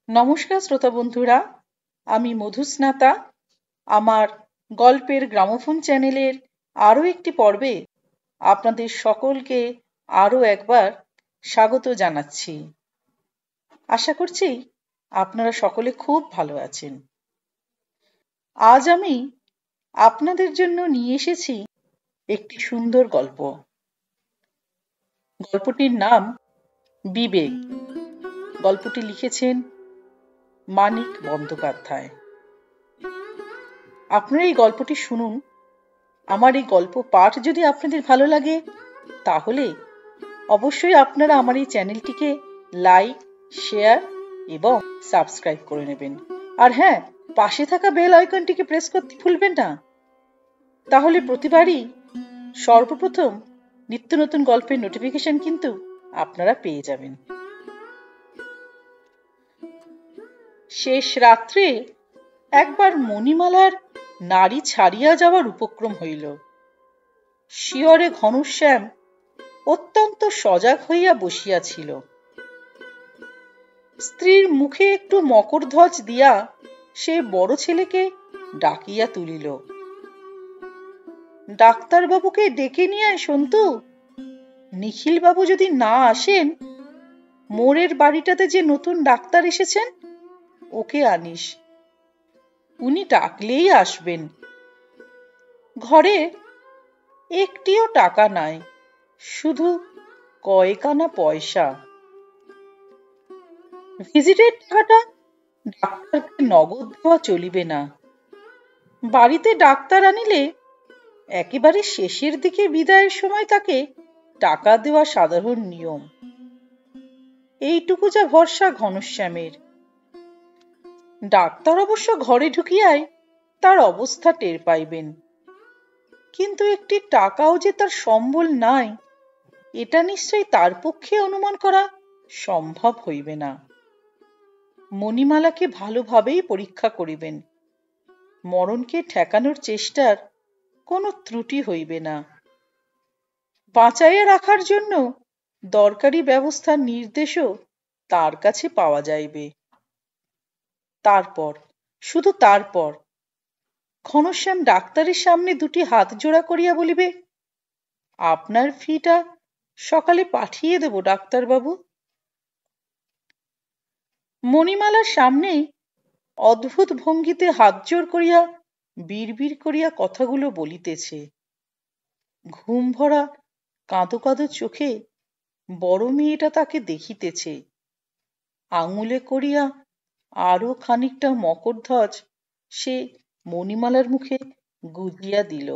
নমস্কার শ্রোতা বন্ধুরা, আমি মধুস্নাতা। আমার গল্পের গ্রামোফোন চ্যানেলের আরও একটি পর্বে আপনাদের সকলকে আরও একবার স্বাগত জানাচ্ছি। আশা করছি আপনারা সকলে খুব ভালো আছেন। আজ আমি আপনাদের জন্য নিয়ে এসেছি একটি সুন্দর গল্প। গল্পটির নাম বিবেক। গল্পটি লিখেছেন মানিক বন্দ্যোপাধ্যায়। আপনারা এই গল্পটি শুনুন। আমার এই গল্প পাঠ যদি আপনাদের ভালো লাগে তাহলে অবশ্যই আপনারা আমার এই চ্যানেলটিকে লাইক, শেয়ার এবং সাবস্ক্রাইব করে নেবেন। আর হ্যাঁ, পাশে থাকা বেল আইকনটিকে প্রেস করতে ভুলবেন না। তাহলে প্রতিবারই সর্বপ্রথম নিত্য নতুন গল্পের নোটিফিকেশন কিন্তু আপনারা পেয়ে যাবেন। শেষ রাত্রে একবার মণিমালার নাড়ি ছাড়িয়া যাওয়ার উপক্রম হইল। শিয়রে ঘনশ্যাম অত্যন্ত সজাগ হইয়া বসিয়াছিল। স্ত্রীর মুখে একটু মকরধ্বজ দিয়া সে বড় ছেলেকে ডাকিয়া তুলিল। ডাক্তারবাবুকে ডেকে নিয়ে আয় সন্তু। নিখিলবাবু যদি না আসেন, মোড়ের বাড়িটাতে যে নতুন ডাক্তার এসেছেন ওকে আনিস। উনি ডাকলেই আসবেন। ঘরে একটিও টাকা নাই, শুধু কয়েকানা পয়সা। ভিজিটের টাকাটা ডাক্তারকে নগদ দেওয়া চলিবে না। বাড়িতে ডাক্তার আনিলে একেবারে শেষের দিকে বিদায়ের সময় তাকে টাকা দেওয়া সাধারণ নিয়ম। এইটুকু যা ভরসা ঘনশ্যামের। ডাক্তার অবশ্য ঘরে ঢুকিয়াই তার অবস্থা টের পাইবেন, কিন্তু একটি টাকাও যে তার সম্বল নাই এটা নিশ্চয়ই তার পক্ষে অনুমান করা সম্ভব হইবে না। মণিমালাকে ভালোভাবেই পরীক্ষা করিবেন। মরণকে ঠেকানোর চেষ্টার কোনো ত্রুটি হইবে না। বাঁচাইয়া রাখার জন্য দরকারি ব্যবস্থার নির্দেশও তার কাছে পাওয়া যাইবে। তারপর, শুধু তারপর ঘনশ্যাম ডাক্তারের সামনে দুটি হাত জোড়া করিয়া বলিবে, আপনার ফিটা সকালে পাঠিয়ে দেব ডাক্তারবাবু। মণিমালার সামনে অদ্ভুত ভঙ্গিতে হাত জোড় করিয়া বিড়বিড় করিয়া কথাগুলো বলিতেছে। ঘুম ভরা কাঁদো কাঁদো চোখে বড় মেয়েটা তাকে দেখিতেছে। আঙুলে করিয়া আরো খানিকটা মকরধ্বজ সে মণিমালার মুখে গুজিয়া দিল।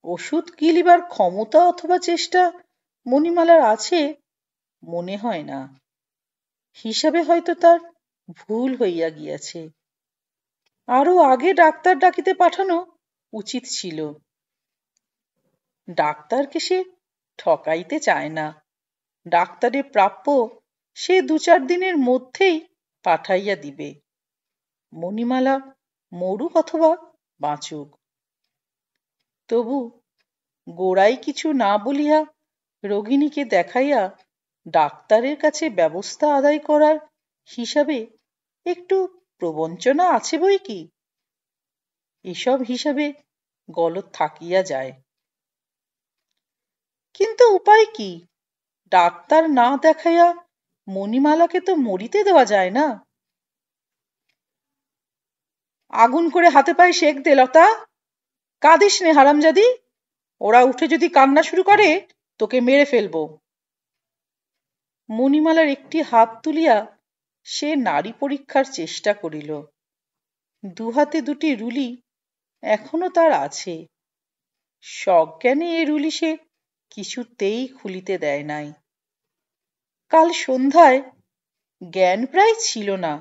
ওষুধ গিলিবার ক্ষমতা অথবা চেষ্টা মণিমালার আছে মনে হয় না। হিসাবে হয়তো তার ভুল হইয়া গিয়াছে। আরো আগে ডাক্তার ডাকিতে পাঠানো উচিত ছিল। ডাক্তারকে সে ঠকাইতে চায় না। ডাক্তারের প্রাপ্য সে 2-4 দিনের মধ্যেই পাঠাইয়া দিবে। মণিমালা মরুক অথবা বাঁচুক। তবু গোড়ায় কিছু না বলিয়া রোগিণীকে দেখাইয়া ডাক্তারের কাছে ব্যবস্থা আদায় করার হিসাবে একটু প্রবঞ্চনা আছে বই কি। এসব হিসাবে গলদ থাকিয়া যায়। কিন্তু উপায় কি? ডাক্তার না দেখাইয়া মণিমালাকে তো মরিতে দেওয়া যায় না। আগুন করে হাতে পায়ে সেক দে লতা। কাঁদিস নে হারামজাদি। ওরা উঠে যদি কান্না শুরু করে তোকে মেরে ফেলবো। মণিমালার একটি হাত তুলিয়া সে নাড়ি পরীক্ষার চেষ্টা করিল। দুহাতে দুটি রুলি এখনো তার আছে। সজ্ঞানে এ রুলি সে কিছুতেই খুলিতে দেয় নাই। কাল সন্ধ্যায় জ্ঞান প্রায় ছিল না,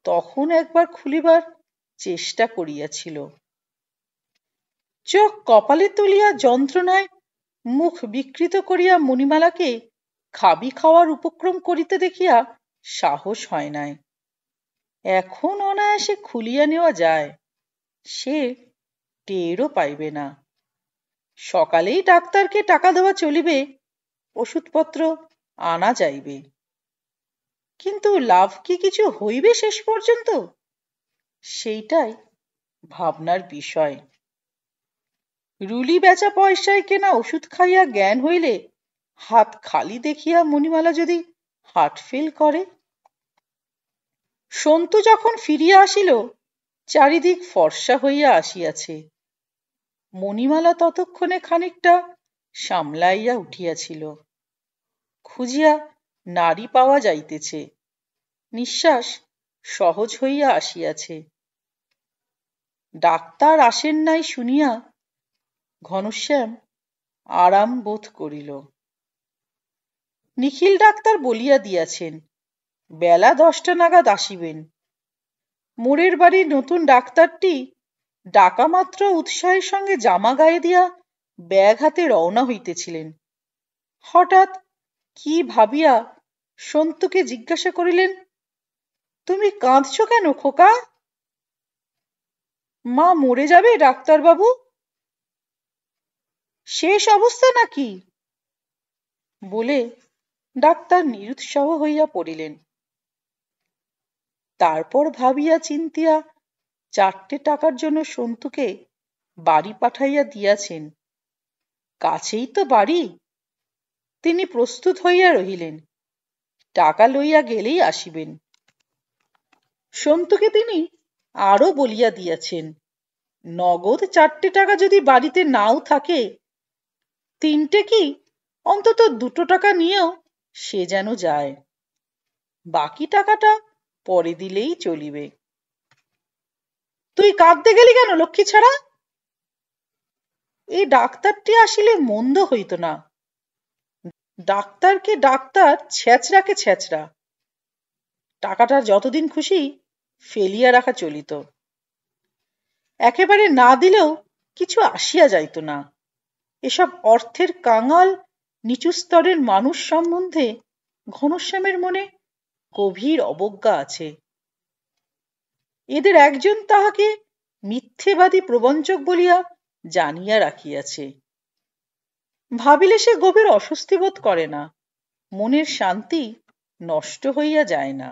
তখন একবার খুলিবার চেষ্টা করিয়াছিল। চোখ কপালে তুলিয়া যন্ত্রণায় মুখ বিকৃত করিয়া মণিমালাকে খাবি খাওয়ার উপক্রম করিতে দেখিয়া সাহস হয় নাই। এখন অনায়াসে খুলিয়া নেওয়া যায়, সে টেরও পাইবে না। সকালেই ডাক্তারকে টাকা দেওয়া চলিবে, ওষুধপত্র আনা যাইবে। কিন্তু লাভ কি কিছু হইবে শেষ পর্যন্ত? সেইটাই ভাবনার বিষয়। রুলি বেচা পয়সায় কেনা ওষুধ খাইয়া জ্ঞান হইলে হাত খালি দেখিয়া মণিমালা যদি হার্ট ফেল করে। সন্তু যখন ফিরিয়া আসিল, চারিদিক ফর্সা হইয়া আসিয়াছে। মণিমালা ততক্ষণে খানিকটা সামলাইয়া উঠিয়াছিল। খুঁজিয়া নাড়ি পাওয়া যাইতেছে, নিঃশ্বাস সহজ হইয়া আসিয়াছে। ডাক্তার আসেন নাই শুনিয়া ঘনশ্যাম আরাম বোধ করিল। নিখিল ডাক্তার বলিয়া দিয়াছেন, বেলা 10টা নাগাদ আসিবেন। মোড়ের বাড়ির নতুন ডাক্তারটি ডাকা মাত্র উৎসাহের সঙ্গে জামা গায়ে দিয়া ব্যাগ হাতে রওনা হইতেছিলেন। হঠাৎ কি ভাবিয়া সন্তুকে জিজ্ঞাসা করিলেন, তুমি কাঁদছ কেন খোকা? মা মরে যাবে ডাক্তারবাবু? শেষ অবস্থা নাকি? বলে ডাক্তার নিরুৎসাহ হইয়া পড়িলেন। তারপর ভাবিয়া চিন্তিয়া 4টে টাকার জন্য সন্তুকে বাড়ি পাঠাইয়া দিয়াছেন। কাছেই তো বাড়ি। তিনি প্রস্তুত হইয়া রহিলেন, টাকা লইয়া গেলেই আসিবেন। সন্তুকে তিনি আরো বলিয়া দিয়াছেন, নগদ 4টে টাকা যদি বাড়িতে নাও থাকে, 3টে কি অন্তত 2টো টাকা নিয়েও সে যেন যায়। বাকি টাকাটা পরে দিলেই চলিবে। তুই কাঁদতে গেলি কেন লক্ষ্মী ছাড়া? এই ডাক্তারটি আসিলে মন্দ হইত না। ডাক্তারকে ডাক্তার, ছেঁচড়াকে ছেঁচড়া। টাকাটা যতদিন খুশি ফেলিয়া রাখা চলিত। একেবারে না দিলেও কিছু আসিয়া যাইত না। এসব অর্থের কাঙাল নিচু স্তরের মানুষ সম্বন্ধে ঘনশ্যামের মনে গভীর অবজ্ঞা আছে। এদের একজন তাহাকে মিথ্যেবাদী প্রবঞ্চক বলিয়া জানিয়া রাখিয়াছে। ভাবিলে সে গভীর অস্বস্তি বোধ করে না, মনের শান্তি নষ্ট হইয়া যায় না।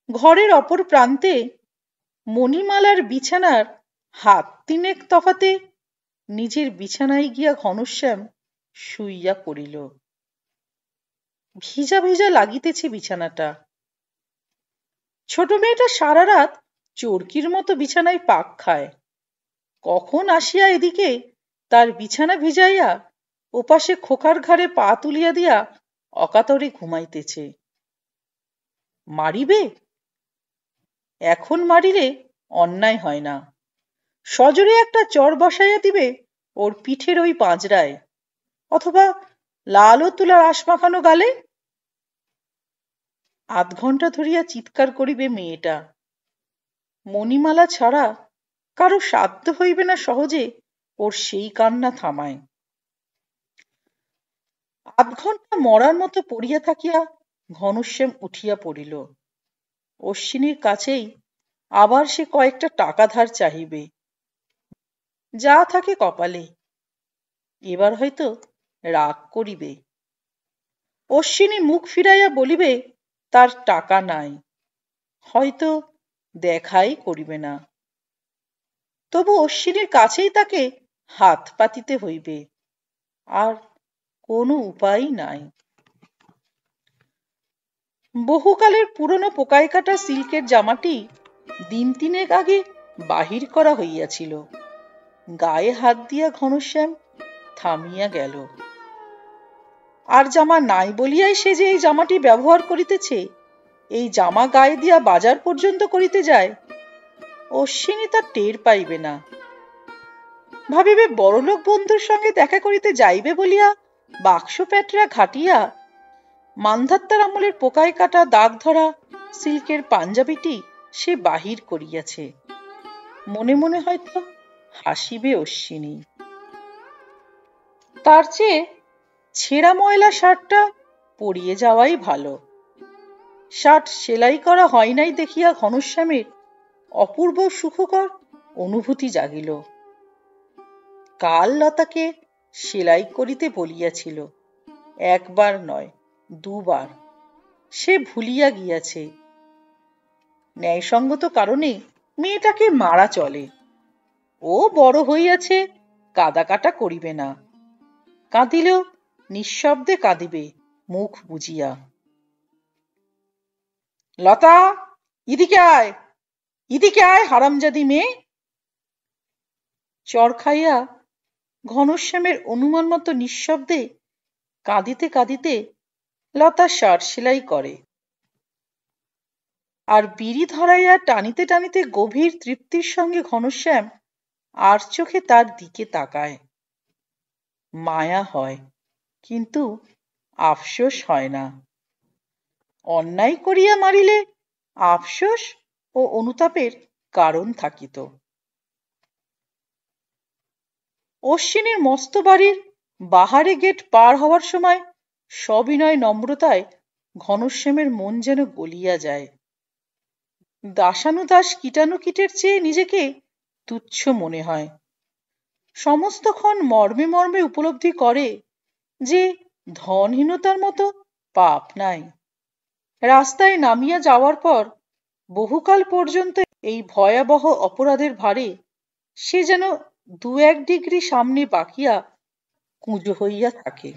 ঘরের অপর প্রান্তে মণিমালার বিছানার হাত 3 তফাতে নিজের বিছানায় গিয়া ঘনশ্যাম শুইয়া পড়িল। ভিজা ভিজা লাগিতেছে বিছানাটা। ছোট মেয়েটা সারা রাত চরকির মতো বিছানায় পাক খায়। কখন আসিয়া এদিকে তার বিছানা ভিজাইয়া ওপাশে খোকার ঘাড়ে পা তুলিয়া দিয়া অকাতরে ঘুমাইতেছে। মারিবে? এখন মারিলে অন্যায় হয় না। সজোরে একটা চড় বসাইয়া দিবে ওর পিঠের ওই পাঁজরায়, অথবা লাল ও তুলার আশ মাখানো গালে। আধ ঘন্টা ধরিয়া চিৎকার করিবে মেয়েটা। মণিমালা ছাড়া কারো সাধ্য হইবে না সহজে ওর সেই কান্না থামায়। আধ ঘন্টা মরার মতো পড়িয়া থাকিয়া ঘনশ্যাম উঠিয়া পড়িল। অশ্বিনীর কাছেই আবার সে কয়েকটা টাকা ধার চাহিবে। যা থাকে কপালে। এবার হয়তো রাগ করিবে। অশ্বিনী মুখ ফিরাইয়া বলিবে তার টাকা নাই, হয়তো দেখাই করিবে না। তবু অশ্বিনীর কাছেই তাকে হাত পাতিতে হইবে, আর কোনো উপায় নাই। বহুকালের পুরনো পোকায় কাটা সিল্কের জামাটি দিন 3 আগে বাহির করা হইয়াছিল। গায়ে হাত দিয়া ঘনশ্যাম থামিয়া গেল। আর জামা নাই বলিয়াই সে যে এই জামাটি ব্যবহার করিতেছে, এই জামা গায়ে দিয়া বাজার পর্যন্ত করিতে যায়, অশ্বিনী তা টের পাইবে না। ভাবিবে বড়লোক বন্ধুর সঙ্গে দেখা করিতে যাইবে বলিয়া বাক্স প্যাটরা ঘাটিয়া মান্ধাত্তার আমলের পোকায় কাটা দাগ ধরা সিল্কের পাঞ্জাবিটি সে বাহির করিয়াছে। মনে মনে হয়তো হাসিবে অশ্বিনী। তার চেয়ে ছেঁড়া ময়লা শার্টটা পরিয়ে যাওয়াই ভালো। শার্ট সেলাই করা হয় নাই দেখিয়া ঘনশ্যামের অপূর্ব সুখকর অনুভূতি জাগিল। কাল লতাকে সেলাই করিতে বলিয়াছিল, 1বার নয় 2বার। সে ভুলিয়া গিয়াছে ন্যায়সঙ্গত কারণে মেয়েটাকে মারা চলে। ও বড় হইয়াছে, কাদা কাটা করিবে না, কাঁদিলেও নিঃশব্দে কাঁদিবে মুখ বুজিয়া। লতা, ইদিকে আয়, ইদিকে আয় হারামজাদি মেয়ে। চর খাইয়া ঘনশ্যামের অনুমান মতো নিঃশব্দে কাঁদিতে কাঁদিতে লতা শার্ট সেলাই করে, আর বিড়ি ধরাইয়া টানিতে টানিতে গভীর তৃপ্তির সঙ্গে ঘনশ্যাম আর চোখে তার দিকে তাকায়। মায়া হয়, কিন্তু আফসোস হয় না। অন্যায় করিয়া মারিলে আফসোস ও অনুতাপের কারণ থাকিত। অশ্বিনীর মস্ত বাড়ির বাহারে গেট পার হওয়ার সময় সবিনয় নম্রতায় ঘনশ্যামের মন যেন গলিয়া যায়। দাসানুদাস কীটানুকীটের চেয়ে নিজেকে তুচ্ছ মনে হয়। সমস্তক্ষণ মর্মে মর্মে উপলব্ধি করে যে ধনহীনতার মতো পাপ নাই। রাস্তায় নামিয়া যাওয়ার পর বহুকাল পর্যন্ত এই ভয়াবহ অপরাধের ভারে সে যেন 2-1 ডিগ্রি সামনে বাকিয়া কুঁজো হইয়া থাকে।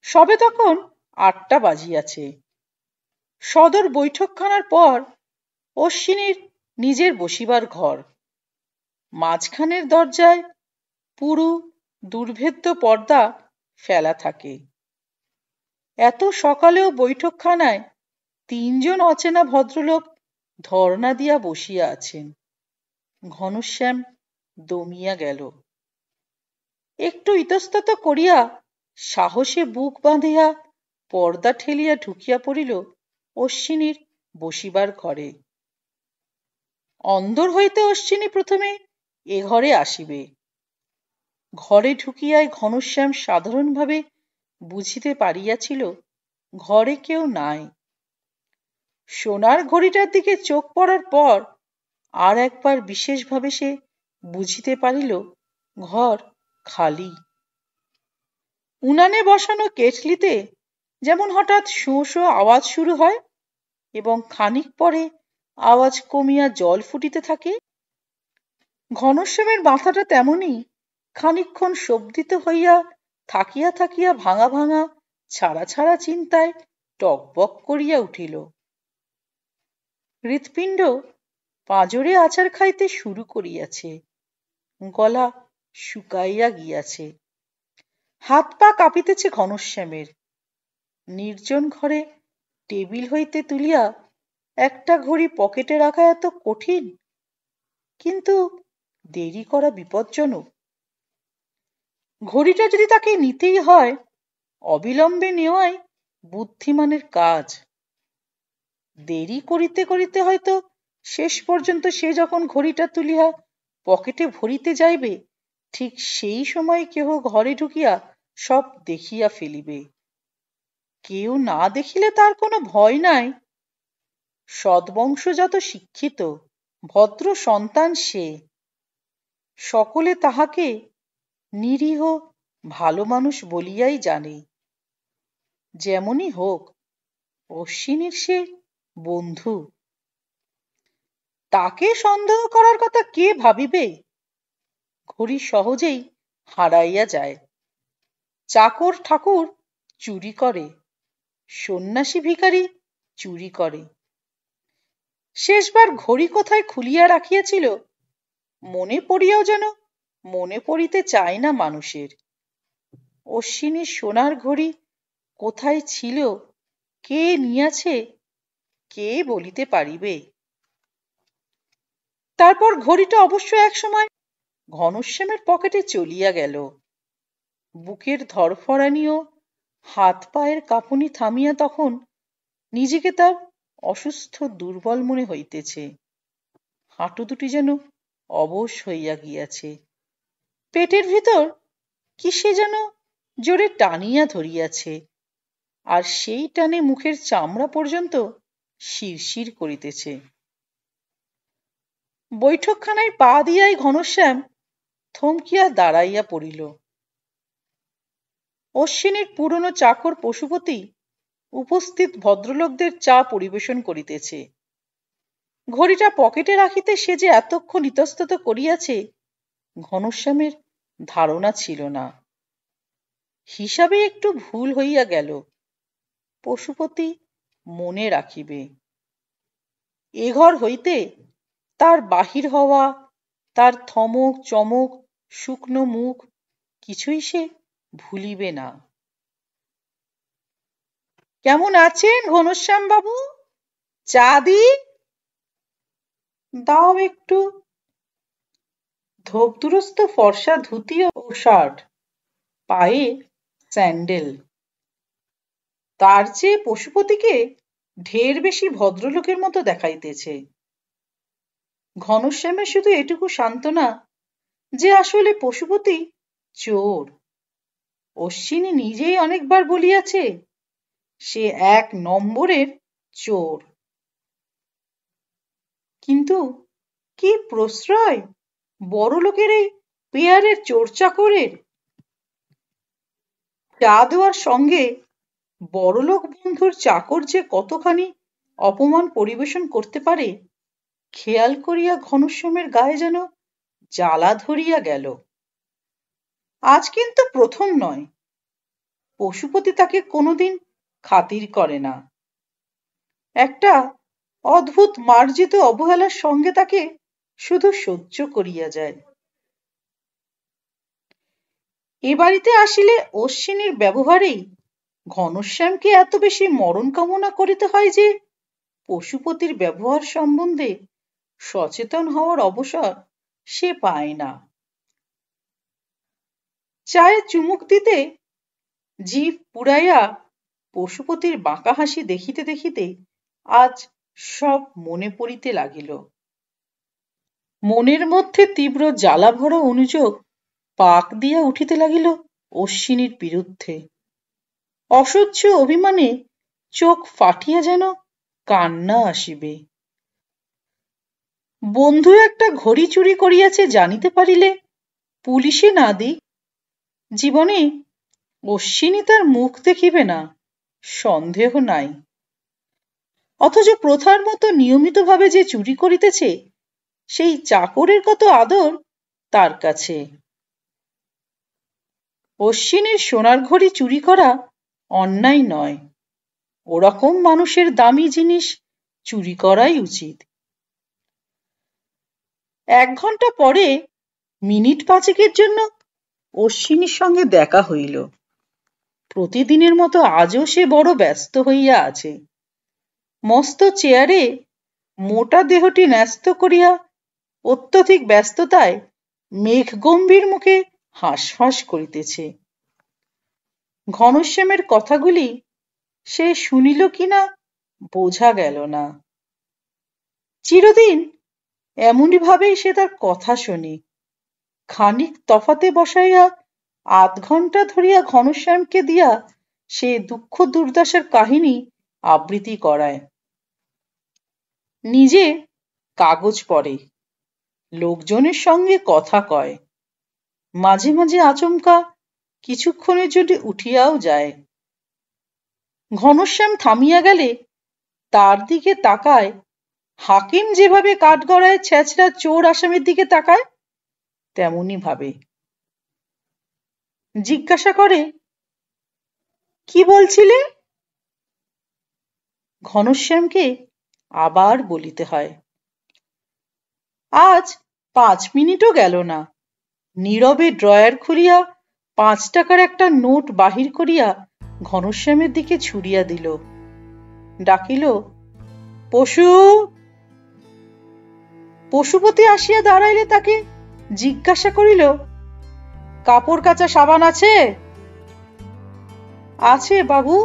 সবে তখন 8টা বাজিয়াছে। সদর বৈঠকখানার পর অশ্বিনীর নিজের বসিবার ঘর। মাঝখানের দরজায় পুরু দুর্ভেদ্য পর্দা ফেলা থাকে। এত সকালেও বৈঠকখানায় 3 জন অচেনা ভদ্রলোক ধর্ণা দিয়া বসিয়া আছেন। ঘনশ্যাম দমিয়া গেল। একটু ইতস্তত করিয়া সাহসে বুক বাঁধিয়া পর্দা ঠেলিয়া ঢুকিয়া পড়িল অশ্বিনীর বসিবার ঘরে। অন্দর হইতে অশ্বিনী প্রথমে এ ঘরে আসিবে। ঘরে ঢুকিয়াই ঘনশ্যাম সাধারণভাবে বুঝিতে পারিয়াছিল ঘরে কেউ নাই। সোনার ঘড়িটার দিকে চোখ পড়ার পর আর একবার বিশেষভাবে সে বুঝিতে পারিল ঘর খালি। উনানে বসানো কেটলিতে যেমন হঠাৎ শোঁ শোঁ আওয়াজ শুরু হয় এবং খানিক পরে আওয়াজ কমিয়া জল ফুটিতে থাকে, ঘনশ্যামের মাথাটা তেমনি খানিকক্ষণ শোভিত হইয়া থাকিয়া থাকিয়া ভাঙা ভাঙা ছাড়া ছাড়া চিন্তায় টকবক করিয়া উঠিল। হৃৎপিণ্ড পাঁজরে আছাড় খাইতে শুরু করিয়াছে, গলা শুকাইয়া গিয়াছে, হাত পা কাঁপিতেছে ঘনশ্যামের। নির্জন ঘরে টেবিল হইতে তুলিয়া একটা ঘড়ি পকেটে রাখা এত কঠিন, কিন্তু দেরি করা বিপজ্জনক। ঘড়িটা যদি তাকে নিতেই হয়, অবিলম্বে নেওয়াই বুদ্ধিমানের কাজ। দেরি করিতে করিতে হয়তো শেষ পর্যন্ত সে যখন ঘড়িটা তুলিয়া পকেটে ভরিতে যাইবে, ঠিক সেই সময় কেহ ঘরে ঢুকিয়া সব দেখিয়া ফেলিবে। কেউ না দেখিলে তার কোনো ভয় নাই। সদ্বংশজাত শিক্ষিত ভদ্র সন্তান সে। সকলে তাহাকে নিরীহ ভালো মানুষ বলিয়াই জানে। যেমনই হোক, অশ্বিনীর সে বন্ধু। তাকে সন্দেহ করার কথা কে ভাবিবে? ঘড়ি সহজেই হারাইয়া যায়। চাকর ঠাকুর চুরি করে, সন্ন্যাসী ভিখারি চুরি করে। শেষবার ঘড়ি কোথায় খুলিয়া রাখিয়াছিল মনে পড়িয়াও যেন মনে পড়িতে চায় না মানুষের। অশ্বিনীর সোনার ঘড়ি কোথায় ছিল, কে নিয়াছে, কে বলিতে পারিবে? তারপর ঘড়িটা অবশ্য একসময় ঘনশ্যামের পকেটে চলিয়া গেল। বুকের ধড়ফড়ানি ও হাত পায়ের কাঁপুনি থামিয়া তখন নিজেকে তার অসুস্থ দুর্বল মনে হইতেছে। হাঁটু দুটি যেন অবশ হইয়া গিয়াছে। পেটের ভিতর কিসে যেন জোরে টানিয়া ধরিয়াছে, আর সেই টানে মুখের চামড়া পর্যন্ত শিরশির করিতেছে। বৈঠকখানায় পা দিয়াই ঘনশ্যাম থমকিয়া দাঁড়াইয়া পড়িল। অশ্বিনীর পুরনো চাকর পশুপতি উপস্থিত ভদ্রলোকদের চা পরিবেশন করিতেছে। ঘড়িটা পকেটে রাখিতে সে যে এতক্ষণ ইতস্তত করিয়াছে ঘনশ্যামের ধারণা ছিল না। হিসাবে একটু ভুল হইয়া গেল। পশুপতি মনে রাখিবে। এ ঘর হইতে তার বাহির হওয়া, তার থমক চমক, শুকনো মুখ কিছুই সে ভুলিবে না। কেমন আছেন ঘনশ্যাম বাবু? চা দি? দাও একটু। ধোপদুরস্ত ফর্সা ধুতি ও শার্ট, পায়ে স্যান্ডেল। তার চেয়ে পশুপতিকে ঢের বেশি ভদ্রলোকের মতো দেখাইতেছে। ঘনশ্যামের শুধু এটুকু সান্ত্বনা যে আসলে পশুপতি চোর। অশ্বিনী নিজেই অনেকবার বলিয়াছে সে 1 নম্বরের চোর। কিন্তু কি প্রশ্রয় বড়লোকের এই পেয়ারের চোর চাকরের! চা দেওয়ার সঙ্গে বড়লোক বন্ধুর চাকর যে কতখানি অপমান পরিবেশন করতে পারে খেয়াল করিয়া ঘনশ্যামের গায়ে যেন জ্বালা ধরিয়া গেল। আজ কিন্তু প্রথম নয়। পশুপতি তাকে কোনোদিন খাতির করে না। একটা অদ্ভুত মার্জিত অবহেলার সঙ্গে তাকে শুধু সহ্য করিয়া যায়। এ বাড়িতে আসিলে অশ্বিনীর ব্যবহারেই ঘনশ্যামকে এত বেশি মরণ কামনা করিতে হয় যে পশুপতির ব্যবহার সম্বন্ধে সচেতন হওয়ার অবসর সে পায় না। চায়ে চুমুক দিতে জিভ পুড়াইয়া পশুপতির বাঁকা হাসি দেখিতে দেখিতে আজ সব মনে পড়িতে লাগিল। মনের মধ্যে তীব্র জ্বালা ভরা অনুযোগ পাক দিয়া উঠিতে লাগিল অশ্বিনীর বিরুদ্ধে। অসহ্য অভিমানে চোখ ফাটিয়া যেন কান্না আসিবে। বন্ধু একটা ঘড়ি চুরি করিয়াছে জানিতে পারিলে পুলিশে না দিক, জীবনে অশ্বিনী তার মুখ দেখিবে না সন্দেহ নাই। অথচ প্রথার মতো নিয়মিতভাবে যে চুরি করিতেছে সেই চাকরের কত আদর তার কাছে। অশ্বিনীর সোনার ঘড়ি চুরি করা অন্যায় নয়। ওরকম মানুষের দামি জিনিস চুরি করাই উচিত। 1 ঘন্টা পরে মিনিট 5 জন্য অশ্বিনীর সঙ্গে দেখা হইল। প্রতিদিনের মতো আজও সে বড় ব্যস্ত হইয়া আছে। মস্ত চেয়ারে মোটা দেহটি ন্যস্ত করিয়া অত্যধিক ব্যস্ততায় মেঘগম্ভীর মুখে হাঁসফাঁস করিতেছে। ঘনশ্যামের কথাগুলি সে শুনিল কিনা বোঝা গেল না। চিরদিন এমনি ভাবেই সে তার কথা শোনে। খানিক তফাতে বসাইয়া 1/2 ঘন্টা ধরিয়া ঘনশ্যামকে দিয়া সে দুঃখ দুর্দশার কাহিনী আবৃত্তি করায়। নিজে কাগজ পড়ে, লোকজনের সঙ্গে কথা কয়, মাঝে মাঝে আচমকা কিছুক্ষণের জন্য উঠিয়াও যায়। ঘনশ্যাম থামিয়া গেলে তার দিকে তাকায় হাকিম যেভাবে কাঠগড়ায় ছেঁচড়া চোর আসামির দিকে তাকায় তেমনি ভাবে। জিজ্ঞাসা করে, কি বলছিলে? ঘনশ্যামকে আবার বলিতে হয়। আজ 5 মিনিটও গেল না। নীরবে ড্রয়ার খুলিয়া 5 টাকার একটা নোট বাহির করিয়া ঘনশ্যামের দিকে ছুড়িয়া দিল। ডাকিল, পশু। পশুপতি আসিয়া দাঁড়াইলে তাকে জিজ্ঞাসা করিল, কাপড় কাচা সাবান আছে? আছে বাবু।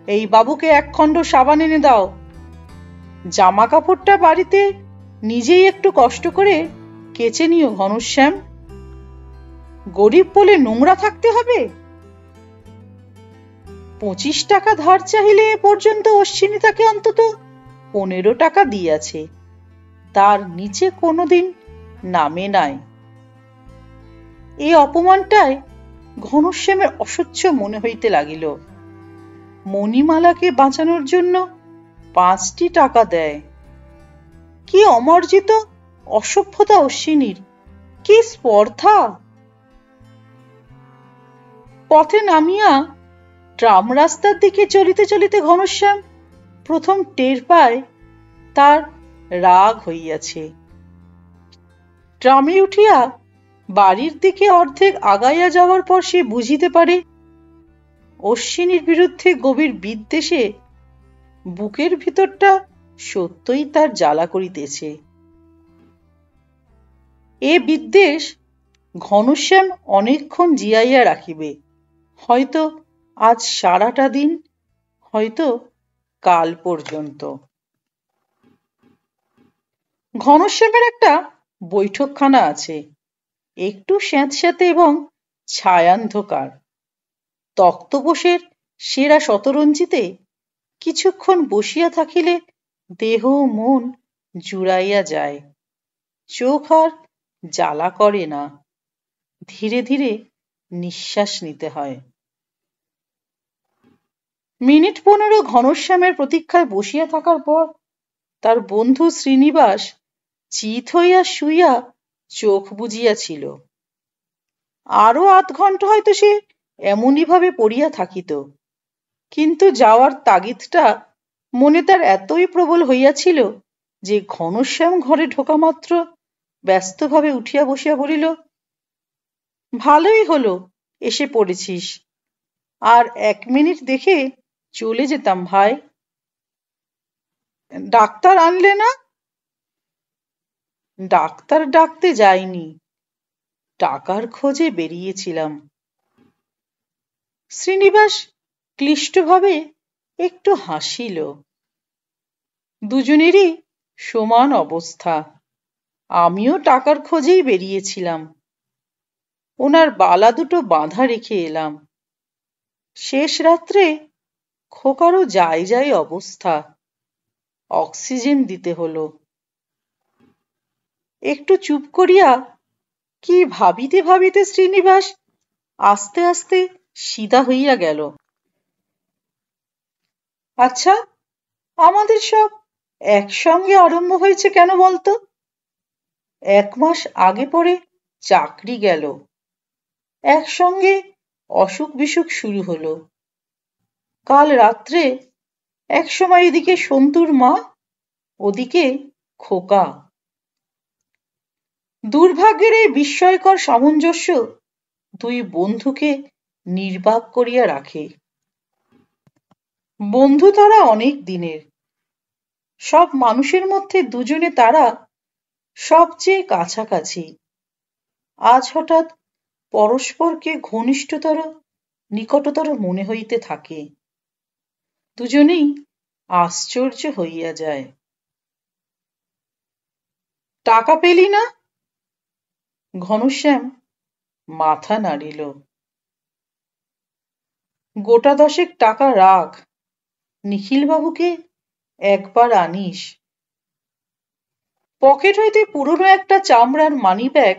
এই বাবুকে 1 খণ্ড সাবান এনে দাও। জামা কাপড়টা বাড়িতে নিজেই একটু কষ্ট করে কেচে নিও ঘনশ্যাম। গরিব বলে নোংরা থাকতে হবে? 25 টাকা ধার চাইলে এ পর্যন্ত অশ্বিনী তাকে অন্তত 15 টাকা দিয়াছে। তার নিচে কোনোদিন নামে নাই। এই অপমানটায় ঘনশ্যামের অসহ্য মনে হইতে লাগিল। মণিমালাকে বাঁচানোর জন্য 5টি টাকা দেয়। কি অমার্জিত অসভ্যতা অশ্বিনীর, কি স্পর্ধা! পথে নামিয়া ট্রাম রাস্তার দিকে চলিতে চলিতে ঘনশ্যাম প্রথম টের পায় তার রাগ হইয়াছে। ট্রামে উঠিয়া বাড়ির দিকে অর্ধেক আগাইয়া যাওয়ার পর সে বুঝিতে পারে অশ্বিনীর বিরুদ্ধে গভীর বিদ্বেষে বুকের ভিতরটা সত্যই তার জ্বালা করিতেছে। এ বিদ্বেষ ঘনশ্যাম অনেকক্ষণ জিয়াইয়া রাখিবে, হয়তো আজ সারাটা দিন, হয়তো কাল পর্যন্ত। ঘনশ্যামের একটা বৈঠকখানা আছে, একটু স্যাঁতস্যাঁতে এবং ছায়ান্ধকার। তক্তপোষের সেরা শতরঞ্জিতে কিছুক্ষণ বসিয়া থাকিলে দেহ মন জুড়াইয়া যায়, চোখ আর জ্বালা করে না, ধীরে ধীরে নিঃশ্বাস নিতে হয়। মিনিট 15 ঘনশ্যামের প্রতীক্ষায় বসিয়া থাকার পর তার বন্ধু শ্রীনিবাস চিত হইয়া শুইয়া চোখ বুজিয়াছিল। আরো 8 ঘন্টা হয়তো সে এমনই ভাবে পড়িয়া থাকিত, কিন্তু যাওয়ার তাগিদটা মনে তার এতই প্রবল হইয়াছিল যে ঘনশ্যাম ঘরে ঢোকা মাত্র ব্যস্তভাবে উঠিয়া বসিয়া বলিল, ভালোই হলো এসে পড়েছিস, আর 1 মিনিট দেখে চলে যেতাম ভাই। ডাক্তার আনলে না? ডাক্তার ডাকতে যাইনি, টাকার খোঁজে বেরিয়েছিলাম। শ্রীনিবাস ক্লিষ্টভাবে একটু হাসিল। দুজনেরই সমান অবস্থা, আমিও টাকার খোঁজেই বেরিয়েছিলাম। ওনার বালা দুটো বাঁধা রেখে এলাম। শেষ রাত্রে খোকারও যায় যায় অবস্থা, অক্সিজেন দিতে হলো। একটু চুপ করিয়া কি ভাবিতে ভাবিতে শ্রীনিবাস আস্তে আস্তে সিধা হইয়া গেল। আচ্ছা, আমাদের সব একসঙ্গে আরম্ভ হয়েছে কেন বলতো? 1 মাস আগে পরে চাকরি গেল, একসঙ্গে অসুখ বিসুখ শুরু হলো। কাল রাত্রে একসময় এদিকে সন্তুর মা, ওদিকে খোকা। দুর্ভাগ্যের এই বিস্ময়কর সামঞ্জস্য দুই বন্ধুকে নির্বাক করিয়া রাখে। বন্ধু তারা অনেক দিনের, সব মানুষের মধ্যে দুজনে তারা সবচেয়ে কাছাকাছি। আজ হঠাৎ পরস্পরকে ঘনিষ্ঠতর নিকটতর মনে হইতে থাকে। দুজনেই আশ্চর্য হইয়া যায়। টাকা পেলি না? ঘনশ্যাম মাথা নাড়িল। গোটা 10 টাকা রাখ, নিখিলবাবুকে একবার আনিস। পকেট হইতে পুরনো একটা চামড়ার মানিব্যাগ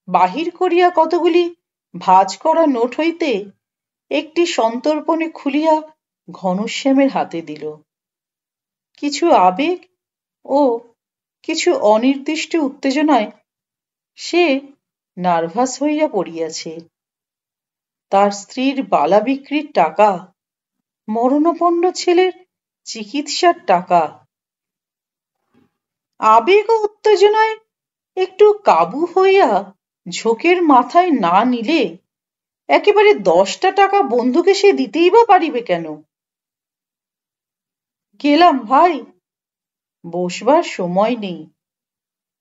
বাহির করিয়া কতগুলি ভাঁজ করা নোট হইতে একটি সন্তর্পণে খুলিয়া ঘনশ্যামের হাতে দিল। কিছু আবেগ ও কিছু অনির্দিষ্ট উত্তেজনায় সে নার্ভাস হইয়া পড়িয়াছে। তার স্ত্রীর বালা বিক্রির টাকা, মরণাপন্ন ছেলের চিকিৎসার টাকা। আবেগ ও উত্তেজনায় একটু কাবু হইয়া ঝোঁকের মাথায় না নিলে একেবারে 10টা টাকা বন্ধুকে সে দিতেই বা পারিবে কেন? গেলাম ভাই, বসবার সময় নেই,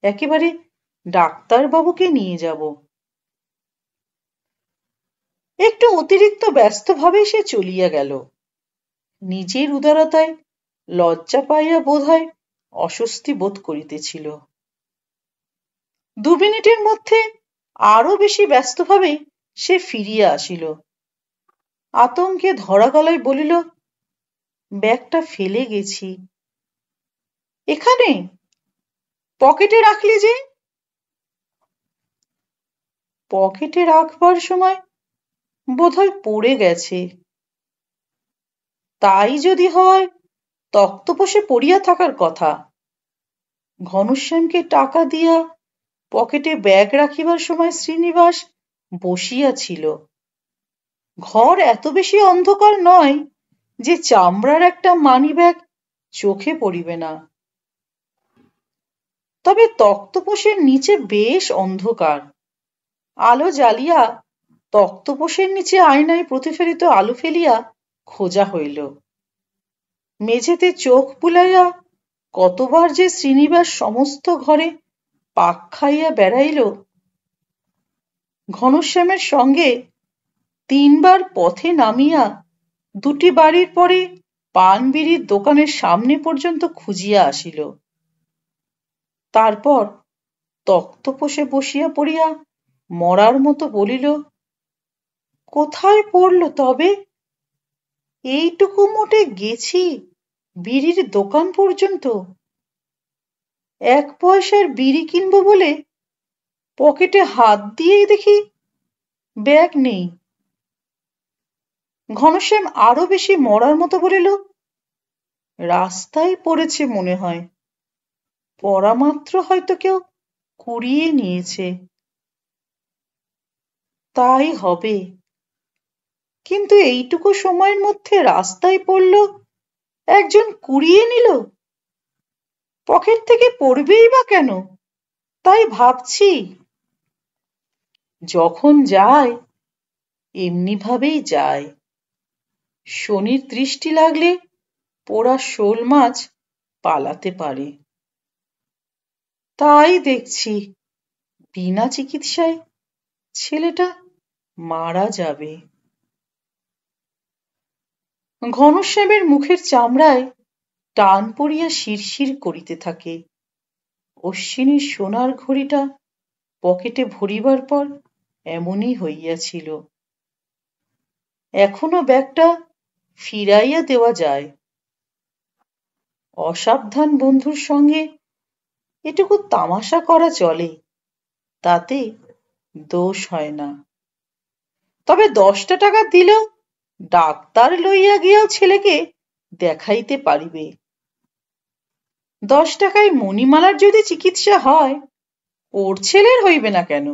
একেবারে ডাক্তারবাবুকে নিয়ে যাব। একটু অতিরিক্ত ব্যস্তভাবে সে চলিয়া গেল। নিজের উদারতায় লজ্জা পাইয়া বোধহয় অস্বস্তি বোধ করিতেছিল। 2 মিনিটের মধ্যে আরো বেশি ব্যস্তভাবে সে ফিরিয়া আসিল। আতঙ্কে ধরা গলায় বলিল, ব্যাগটা ফেলে গেছি। এখানে? পকেটে রাখলি যে? পকেটে রাখবার সময় বোধহয় পড়ে গেছে। তাই যদি হয় তক্তপোষে পড়িয়া থাকার কথা। ঘনশ্যামকে টাকা দিয়া পকেটে ব্যাগ রাখিবার সময় শ্রীনিবাস বসিয়া ছিল। ঘর এত বেশি অন্ধকার নয় যে চামড়ার একটা মানি ব্যাগ চোখে পড়িবে না। তবে তক্তপোষের নিচে বেশ অন্ধকার। আলো জ্বালিয়া তক্তপোষের নিচে আয়নায় প্রতিফলিত আলো ফেলিয়া খোঁজা হইল। মেঝেতে চোখ বুলাইয়া কতবার যে শ্রীনিবাস সমস্ত ঘরে পাক খাইয়া বেড়াইল। ঘনশ্যামের সঙ্গে 3 বার পথে নামিয়া দুটি বাড়ির পরে পান বিড়ির দোকানের সামনে পর্যন্ত খুঁজিয়া আসিল। তারপর তক্তপোষে বসিয়া পড়িয়া মরার মতো বলিল, কোথায় পড়ল তবে? এইটুকু মোটে গেছি বিড়ির দোকান পর্যন্ত। 1 পয়সার বিড়ি কিনব বলে পকেটে হাত দিয়েই দেখি ব্যাগ নেই। ঘনশ্যাম আরো বেশি মরার মতো বলিল, রাস্তায় পড়েছে মনে হয়, পড়া মাত্র হয়তো কেউ কুড়িয়ে নিয়েছে। তাই হবে, কিন্তু এইটুকু সময়ের মধ্যে রাস্তায় পড়ল, একজন কুড়িয়ে নিল। পকেট থেকে পড়বেই বা কেন, তাই ভাবছি। যখন যায় এমনি ভাবেই যায়। শনির দৃষ্টি লাগলে পোড়া শোল মাছ পালাতে পারে। তাই দেখছি বিনা চিকিৎসায় ছেলেটা মারা যাবে। ঘনশ্যামের মুখের চামড়ায় টান পড়িয়া শিরশির করিতে থাকে। অশ্বিনীর সোনার ঘড়িটা পকেটে ভরিবার পর এমনই হইয়াছিল। এখনো ব্যাগটা ফিরাইয়া দেওয়া যায়। অসাবধান বন্ধুর সঙ্গে এটুকু তামাশা করা চলে, তাতে দোষ হয় না। তবে 10 টাকা দিলেও ডাক্তার লইয়া গিয়াও ছেলেকে দেখাইতে পারিবে। 10 টাকায় মণিমালার যদি চিকিৎসা হয়, ওর ছেলের হইবে না কেন?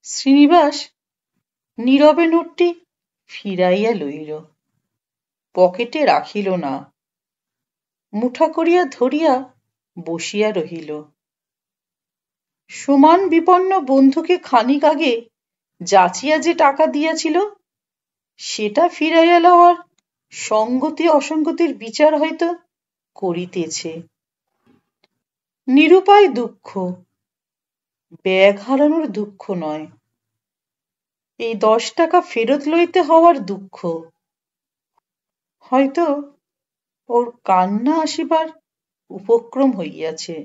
শ্রীনিবাস নীরবে নোটটি ফিরাইয়া লইল, পকেটে রাখিল না, মুঠা করিয়া ধরিয়া বসিয়া রহিল। সমান বিপন্ন বন্ধুকে খানিক আগে যাচিয়া যে টাকা দিয়াছিল, সেটা ফিরাইয়া লওয়ার সঙ্গতি অসঙ্গতির বিচার হয়তো করিতেছে। নিরুপায় দুঃখ, ব্যাগ হারানোর দুঃখ নয়। এই 10 টাকা ফেরত লইতে হওয়ার দুঃখ। হয়তো ওর কান্না আসিবার উপক্রম হইয়াছে।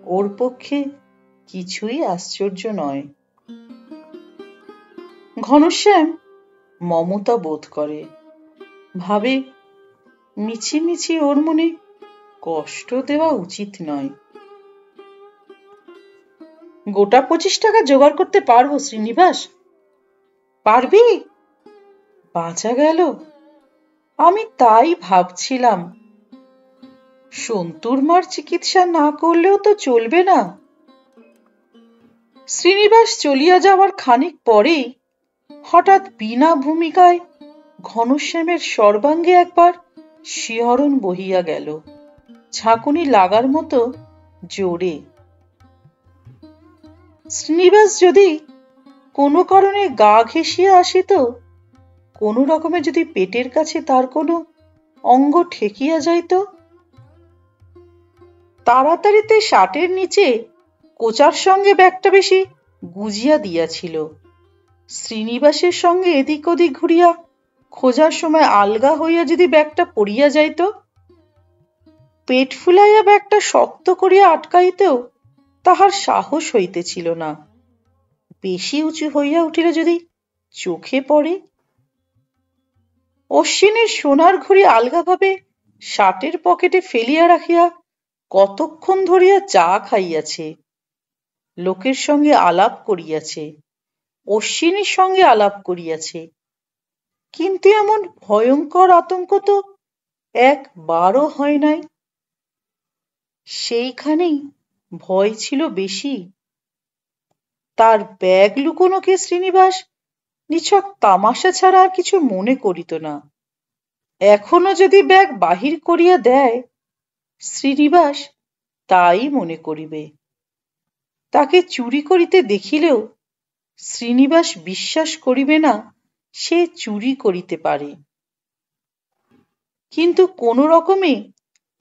ওর পক্ষে কিছুই আশ্চর্য নয়। ঘনশ্যাম মমতা বোধ করে, ভাবে মিছিমিছি ওর মনে কষ্ট দেওয়া উচিত নয়। গোটা 25 টাকা জোগাড় করতে পারবো শ্রীনিবাস? পারবি? বাঁচা গেল। আমি তাই ভাবছিলাম, সন্তুর মার চিকিৎসা না করলেও তো চলবে না। শ্রীনিবাস চলিয়া যাওয়ার খানিক পরেই হঠাৎ বিনা ভূমিকায় ঘনশ্যামের সর্বাঙ্গে একবার শিহরণ বহিয়া গেল, ঝাঁকুনি লাগার মতো জোরে। শ্রীনিবাস যদি কোনো কারণে গা ঘেঁষিয়া আসিত, কোনো রকমে যদি পেটের কাছে তার কোনো অঙ্গ ঠেকিয়া যাইত। তাড়াতাড়িতে শার্টের নিচে কোচার সঙ্গে ব্যাগটা বেশি গুজিয়া দিয়াছিল। শ্রীনিবাসের সঙ্গে এদিক ওদিক ঘুরিয়া খোঁজার সময় আলগা হইয়া যদি ব্যাগটা পড়িয়া যাইত, পেট ফুলাইয়া ব্যাগটা শক্ত করিয়া আটকাইতেও তাহার সাহস হইতেছিল না। বেশি উঁচু হইয়া উঠিলে যদি চোখে পড়ে। অশ্বিনের সোনার ঘড়ি আলগাভাবে শার্টের পকেটে ফেলিয়া রাখিয়া কতক্ষণ ধরিয়া চা খাইয়াছে, লোকের সঙ্গে আলাপ করিয়াছে, অশ্বিনীর সঙ্গে আলাপ করিয়াছে, কিন্তু এমন ভয়ঙ্কর আতঙ্ক তো একবারও হয় নাই। সেইখানেই ভয় ছিল বেশি। তার ব্যাগ লুকোনোকে শ্রীনিবাস নিছক তামাশা ছাড়া আর কিছু মনে করিত না। এখনো যদি ব্যাগ বাহির করিয়া দেয়, শ্রীনিবাস তাই মনে করিবে। তাকে চুরি করিতে দেখিলেও শ্রীনিবাস বিশ্বাস করিবে না সে চুরি করিতে পারে। কিন্তু কোনো রকমে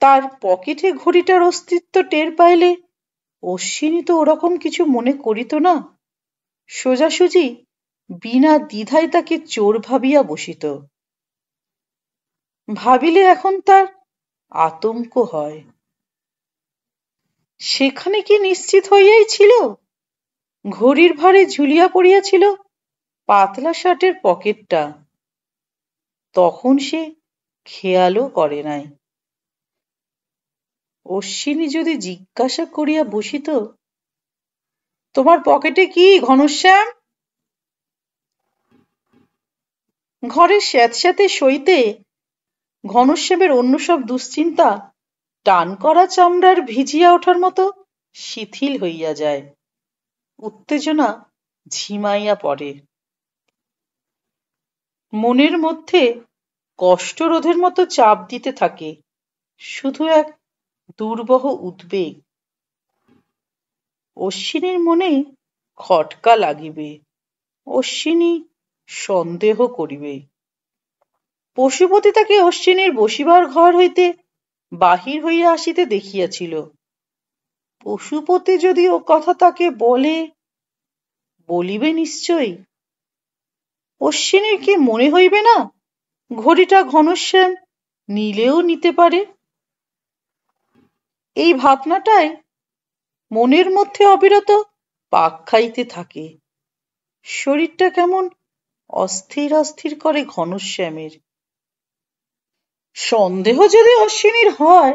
তার পকেটে ঘড়িটার অস্তিত্ব টের পাইলে অশ্বিনী তো ওরকম কিছু মনে করিত না, সোজাসুজি বিনা দ্বিধায় তাকে চোর ভাবিয়া বসিত। ভাবিলে এখন তার আতঙ্ক হয়। সেখানে কি নিশ্চিত হইয়াই ছিল? ঘড়ির ভারে ঝুলিয়া পড়িয়াছিল পাতলা শার্টের পকেটটা। তখন সে খেয়ালও করে নাই। অশ্বিনী যদি জিজ্ঞাসা করিয়া বসিত, তোমার পকেটে কি ঘনশ্যাম? ঘরের স্যাঁতস্যাঁতে সইতে ঘনশ্যামের অন্য সব দুশ্চিন্তা টান করা চামড়ার ভিজিয়া ওঠার মতো শিথিল হইয়া যায়। উত্তেজনা ঝিমাইয়া পড়ে। মনের মধ্যে কষ্টরোধের মতো চাপ দিতে থাকে শুধু এক দুর্বহ উদ্বেগ। অশ্বিনীর মনে খটকা লাগিবে, অশ্বিনী সন্দেহ করিবে। পশুপতি তাকে অশ্বিনীর বসিবার ঘর হইতে বাহির হইয়া আসিতে দেখিয়াছিল। পশুপতি যদি ও কথা তাকে বলিবে নিশ্চয়ই। অশ্বিনীর কি মনে হইবে না ঘড়িটা ঘনশ্যাম নিলেও নিতে পারে? এই ভাবনাটাই মনের মধ্যে অবিরত পাক খাইতে থাকে। শরীরটা কেমন অস্থির অস্থির করে ঘনশ্যামের। সন্দেহ যদি অশ্বিনীর হয়,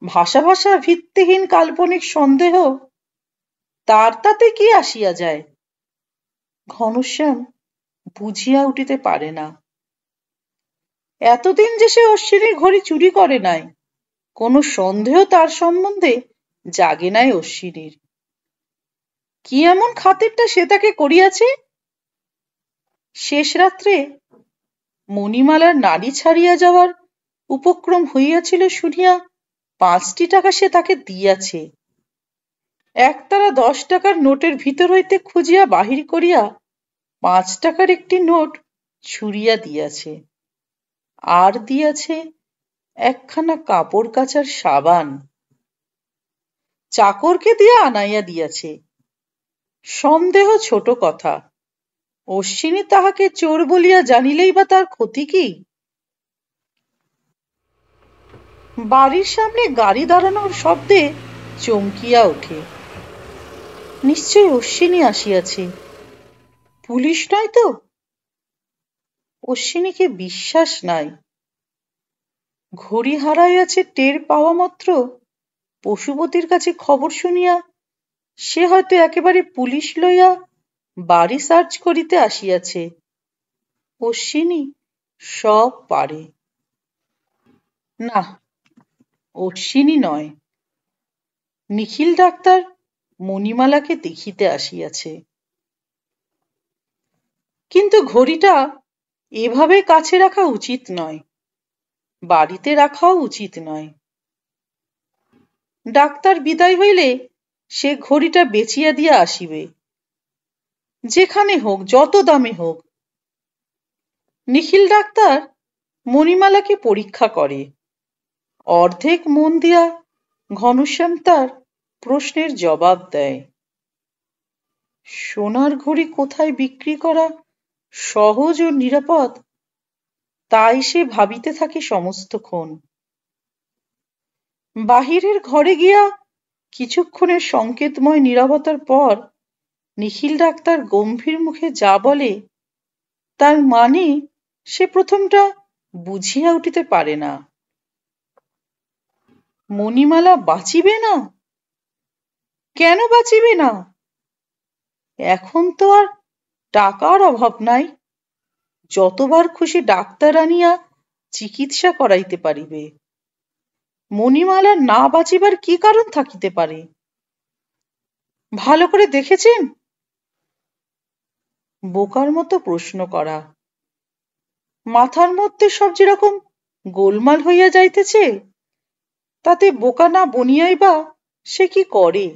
ভাষা ভাষা ভিত্তিহীন কাল্পনিক সন্দেহ, তার তাতে কি আসিয়া যায়? ঘনশ্যাম বুঝিয়া উঠিতে পারে না। এতদিন যে সে অশ্বিনীর ঘড়ি চুরি করে নাই, কোনো সন্দেহ তার সম্বন্ধে জাগে নাই অশ্বিনীর। কি এমন খাতিরটা সে তাকে করিয়াছে? শেষ রাত্রে মণিমালার নাড়ি ছাড়িয়া যাওয়ার উপক্রম হইয়াছিল শুনিয়া 5টি টাকা সে তাকে দিয়াছে। একতারা 10 টাকার নোটের ভিতর হইতে খুঁজিয়া বাহির করিয়া 5 টাকার একটি নোট ছুঁড়িয়া দিয়াছে। আর দিয়াছে একখানা কাপড় কাচার সাবান। চাকরকে দিয়া আনাইয়া দিয়াছে। সন্দেহ ছোট কথা, অশ্বিনী তাহাকে চোর বলিয়া জানিলেই বা তার ক্ষতি কি? বাড়ির সামনে গাড়ি দাঁড়ানোর শব্দে চমকিয়া ওঠে। নিশ্চয় অশ্বিনী আসিয়াছে। পুলিশ নয় তো? অশ্বিনীকে বিশ্বাস নাই। ঘড়ি হারাইয়াছে টের পাওয়া মাত্র পশুপতির কাছে খবর শুনিয়া সে হয়তো একেবারে পুলিশ লইয়া বাড়ি সার্চ করিতে আসিয়াছে। অশ্বিনী সব পারে। না, অশ্বিনী নয়, নিখিল ডাক্তার মণিমালাকে দেখিতে আসিয়াছে। কিন্তু ঘড়িটা এভাবে কাছে রাখা উচিত নয়, বাড়িতে রাখাও উচিত নয়। ডাক্তার বিদায় হইলে সে ঘড়িটা বেচিয়া দিয়া আসিবে, যেখানে হোক, যত দামে হোক। নিখিল ডাক্তার মণিমালাকে পরীক্ষা করে। অর্ধেক মন দিয়া ঘনশ্যাম তার প্রশ্নের জবাব দেয়। সোনার ঘড়ি কোথায় বিক্রি করা সহজ ও নিরাপদ, তাই সে ভাবিতে থাকে সমস্তক্ষণ। বাহিরের ঘরে গিয়া কিছুক্ষণের সংকেতময় নীরবতার পর নিখিল ডাক্তার গম্ভীর মুখে যা বলে, তার মানে সে প্রথমটা বুঝিয়া উঠিতে পারে না। মণিমালা বাঁচিবে না? কেন বাঁচিবে না? এখন তো আর টাকার অভাব নাই। যতবার খুশি ডাক্তার আনিয়া চিকিৎসা করাইতে পারিবে। মণিমালার না বাঁচিবার কি কারণ থাকিতে পারে? ভালো করে দেখেছেন? বোকার মতো প্রশ্ন করা। মাথার মধ্যে সব যেরকম গোলমাল হইয়া যাইতেছে, তাতে বোকা না বনিয়াই বা সে কি করে?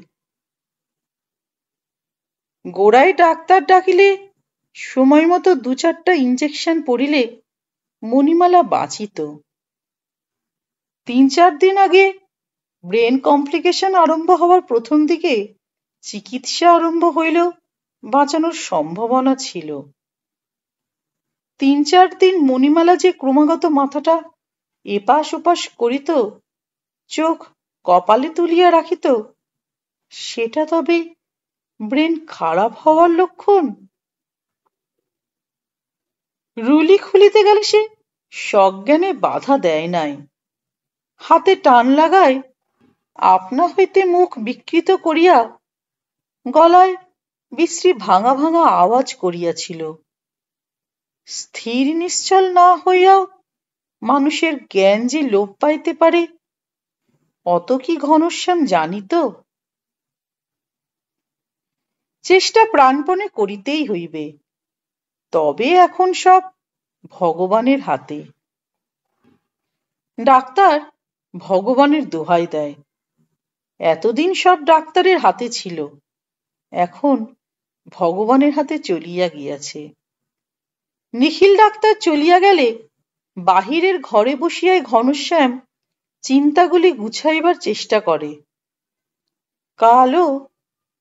গোড়ায় ডাক্তার ডাকিলে সময় মতো 2-4টা ইঞ্জেকশন পড়িলে মণিমালা বাঁচিত। 3-4 দিন আগে ব্রেন কমপ্লিকেশন আরম্ভ হওয়ার প্রথম দিকে চিকিৎসা আরম্ভ হইলেও বাঁচানোর সম্ভাবনা ছিল। 3-4 দিন মণিমালা যে ক্রমাগত মাথাটা এপাশ ওপাশ করিত, চোখ কপালে তুলিয়া রাখিত, সেটা তবে ব্রেন খারাপ হওয়ার লক্ষণ? রুলি খুলিতে গেলে সে সজ্ঞানে বাধা দেয় নাই। হাতে টান লাগায় আপনা হইতে মুখ বিকৃত করিয়া গলায় বিশ্রী ভাঙা ভাঙা আওয়াজ করিয়াছিল। স্থির নিশ্চল না হইয়াও মানুষের জ্ঞান যে লোপ পাইতে পারে, অত কি ঘনশ্যাম জানিত? চেষ্টা প্রাণপণে করিতেই হইবে, তবে এখন সব ভগবানের হাতে। ডাক্তার ভগবানের দোহাই দেয়। এতদিন সব ডাক্তারের হাতে ছিল, এখন ভগবানের হাতে চলিয়া গিয়াছে। নিখিল ডাক্তার চলিয়া গেলে বাহিরের ঘরে বসিয়াই ঘনশ্যাম চিন্তাগুলি গুছাইবার চেষ্টা করে। কালও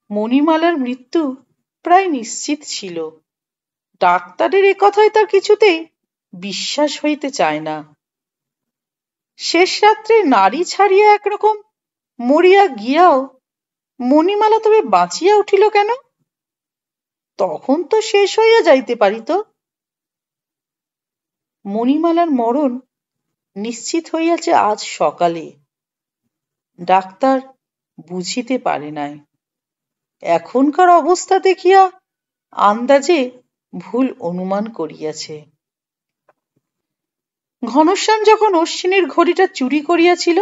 মণিমালার মৃত্যু প্রায় নিশ্চিত ছিল। ডাক্তারের এ কথায় তার কিছুতেই বিশ্বাস হইতে চায় না। শেষ রাত্রে নাড়ি ছাড়িয়া একরকম মরিয়া গিয়াও মণিমালা তবে বাঁচিয়া উঠিল কেন? তখন তো শেষ হইয়া যাইতে পারিত। মণিমালার মরণ নিশ্চিত হইয়াছে আজ সকালে। ডাক্তার বুঝিতে পারে নাই। এখনকার অবস্থা দেখিয়া আন্দাজে ভুল অনুমান করিয়াছে। ঘনশ্যাম যখন অশ্বিনীর ঘড়িটা চুরি করিয়াছিল,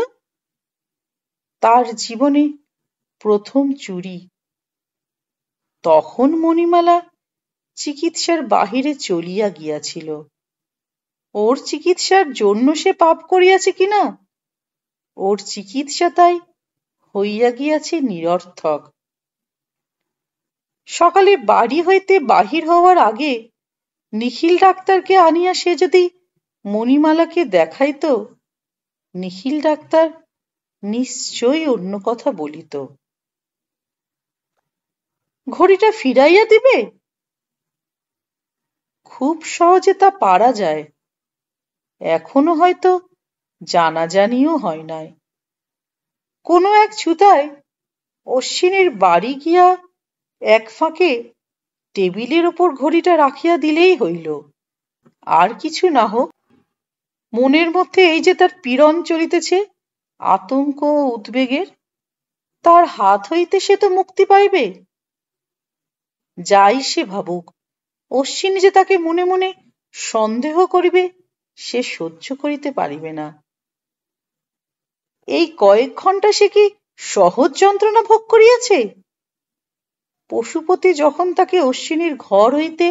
তার জীবনে প্রথম চুরি, তখন মণিমালা চিকিৎসার বাহিরে চলিয়া গিয়াছিল। ওর চিকিৎসার জন্য সে পাপ করিয়াছে কিনা, ওর চিকিৎসা তাই হইয়া গিয়াছে নিরর্থক। সকালে বাড়ি হইতে বাহির হওয়ার আগে নিখিল ডাক্তারকে আনিয়া সে যদি মণিমালাকে দেখাইত, নিখিল ডাক্তার নিশ্চয়ই অন্য কথা বলিত। ঘড়িটা ফিরাইয়া দিবে? খুব সহজে তা পারা যায়। এখনো হয়তো জানাজানিও হয় নাই। কোনো এক ছুতায় অশ্বিনীর বাড়ি গিয়া এক ফাঁকে টেবিলের ওপর ঘড়িটা রাখিয়া দিলেই হইল। আর কিছু না হোক, মনের মধ্যে এই যে তার পীড়ন চলিতেছে আতঙ্ক ও উদ্বেগের, তার হাত হইতে সে তো মুক্তি পাইবে। যাই সে ভাবুক, অশ্বিনী যে তাকে মনে মনে সন্দেহ করিবে সে সহ্য করিতে পারিবে না। এই কয়েক ঘন্টা সে কি সহজ যন্ত্রণা ভোগ করিয়াছে? পশুপতি যখন তাকে অশ্বিনীর ঘর হইতে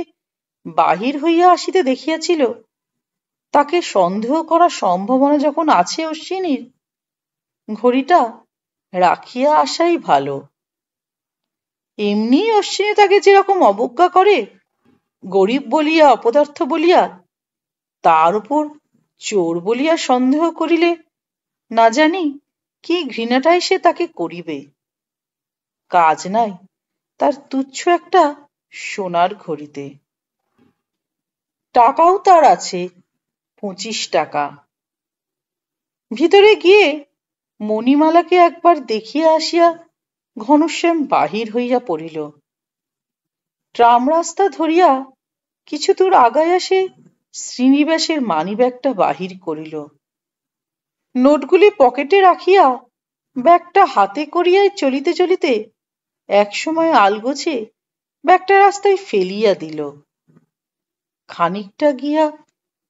বাহির হইয়া আসিতে দেখিয়াছিল, তাকে সন্দেহ করার সম্ভাবনা যখন আছে অশ্বিনীর, ঘড়িটা রাখিয়া আসাই ভালো। এমনি অশ্বিনী তাকে যেরকম অবজ্ঞা করে, গরিব বলিয়া অপদার্থ বলিয়া, তার উপর চোর বলিয়া সন্দেহ করিলে না জানি কি ঘৃণাটাই সে তাকে করিবে। কাজ নাই তার তুচ্ছ একটা সোনার ঘড়িতে। টাকাও তার আছে 25 টাকা। ভিতরে গিয়ে মণিমালাকে একবার দেখিয়া আসিয়া ঘনশ্যাম বাহির হইয়া পড়িল। ট্রাম রাস্তা ধরিয়া কিছু দূর আগাইয়া সে শ্রীনিবাসের মানিব্যাগটা বাহির করিল। নোটগুলি পকেটে রাখিয়া ব্যাগটা হাতে করিয়াই চলিতে চলিতে একসময় আলগোছে ব্যাগটা রাস্তায় ফেলিয়া দিল। খানিকটা গিয়া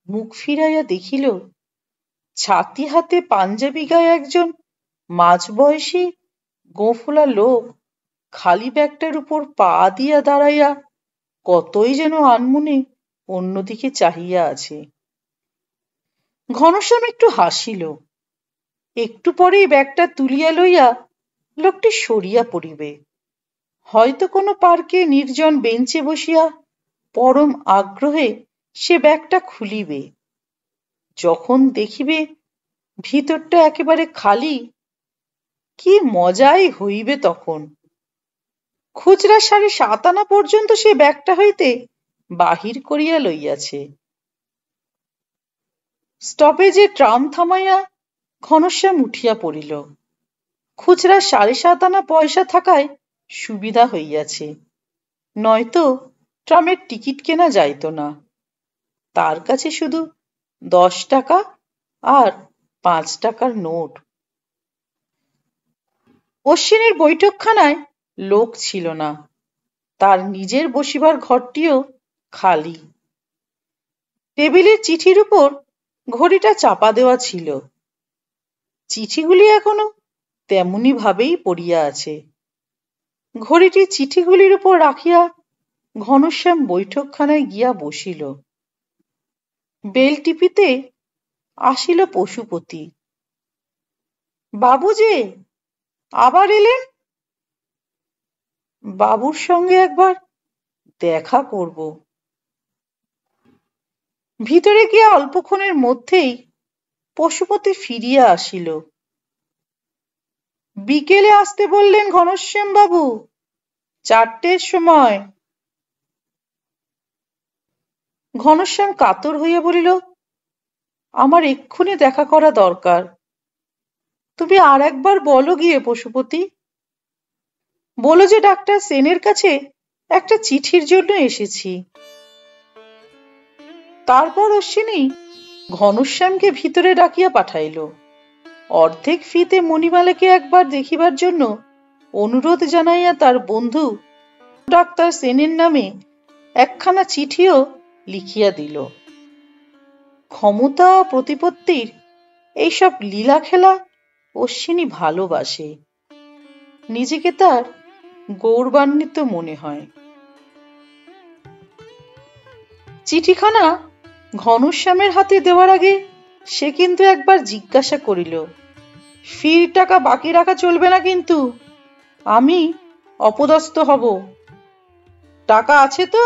মুখ ফিরাইয়া দেখিল ছাতি হাতে পাঞ্জাবি গায়ে একজন মাঝবয়সী গোঁফলা লোক খালি ব্যাগটার উপর পা দিয়া দাঁড়াইয়া কতই যেন আনমনে অন্যদিকে চাহিয়া আছে। ঘনশ্যাম একটু হাসিল। একটু পরেই ব্যাগটা তুলিয়া লইয়া লোকটি সরিয়া পড়িবে। হয়তো কোনো পার্কে নির্জন বেঞ্চে বসিয়া পরম আগ্রহে সে ব্যাগটা খুলিবে। যখন দেখিবে ভিতরটা একেবারে খালি, কি মজাই হইবে তখন। খুচরা 7.5 আনা পর্যন্ত সে ব্যাগটা হইতে বাহির করিয়া লইয়াছে। স্টপেজে ট্রাম থামাইয়া ঘনশ্যাম উঠিয়া পড়িল। খুচরা 7.5 আনা পয়সা থাকায় সুবিধা হইয়াছে, নয়তো ট্রামের টিকিট কেনা যাইত না। তার কাছে শুধু 10 টাকা আর 5 টাকার নোট। অশ্বিনীর বৈঠকখানায় লোক ছিল না, তার নিজের বসিবার ঘরটিও খালি। টেবিলের চিঠির উপর ঘড়িটা চাপা দেওয়া ছিল। চিঠিগুলি এখনো তেমনি ভাবেই পড়িয়া আছে। ঘড়িটি চিঠিগুলির উপর রাখিয়া ঘনশ্যাম বৈঠকখানায় গিয়া বসিল। বেল টিপিতে আসিল পশুপতি। বাবু যে আবার এলেন? বাবুর সঙ্গে একবার দেখা করব। ভিতরে গিয়া অল্পক্ষণের মধ্যেই পশুপতি ফিরিয়া আসিল। বিকেলে আসতে বললেন ঘনশ্যাম বাবু, 4টের সময়। ঘনশ্যাম কাতর হইয়া বলিল, আমার এক্ষুনি দেখা করা দরকার। তুমি আর একবার বলো গিয়ে পশুপতি। বলো যে ডাক্তার সেনের কাছে একটা চিঠির জন্য এসেছি। তারপর অশ্বিনী ঘনশ্যামকে ভিতরে ডাকিয়া পাঠাইল। অর্ধেক ফিতে মণিমালাকে একবার দেখিবার জন্য অনুরোধ জানাইয়া তার বন্ধু ডাক্তার সেনের নামে একখানা চিঠিও লিখিয়া দিল। ক্ষমতা ও প্রতিপত্তির এইসব লীলা খেলা অশ্বিনী ভালোবাসে। নিজেকে তার গৌরবান্বিত মনে হয়। চিঠিখানা ঘনশ্যামের হাতে দেওয়ার আগে সে কিন্তু একবার জিজ্ঞাসা করিল, ফির টাকা বাকি রাখা চলবে না কিন্তু, আমি অপদস্থ হব। টাকা আছে তো?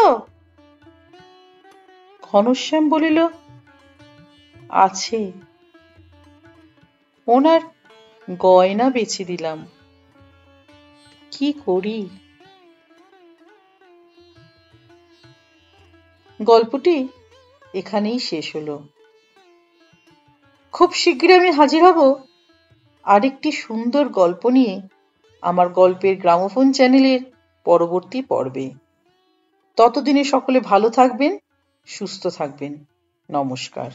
ঘনশ্যাম বলিল, আছে। ওনার গয়না বেচে দিলাম, কি করি। গল্পটি এখানেই শেষ হলো। খুব শীঘ্রই আমি হাজির হব আরেকটি সুন্দর গল্প নিয়ে আমার গল্পের গ্রামোফোন চ্যানেলের পরবর্তী পর্বে। ততদিনে সকলে ভালো থাকবেন, সুস্থ থাকবেন। নমস্কার।